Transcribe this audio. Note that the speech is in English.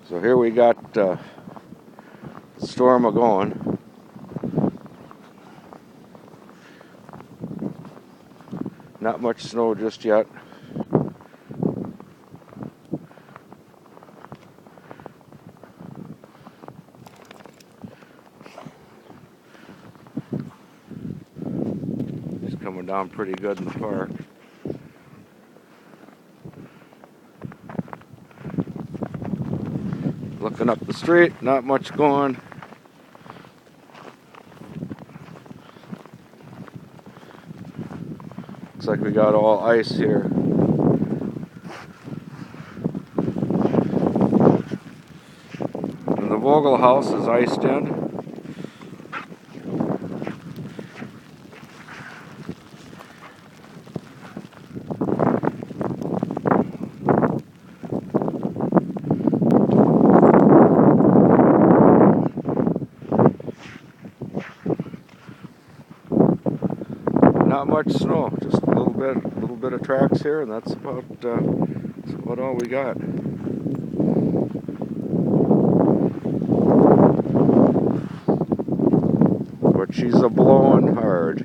So here we got storm a-going. Not much snow just yet. It's coming down pretty good in the park. Looking up the street, not much going. Looks like we got all ice here. And the Vogel house is iced in. Not much snow, just a little bit of tracks here, and that's about all we got. But she's a blowing hard.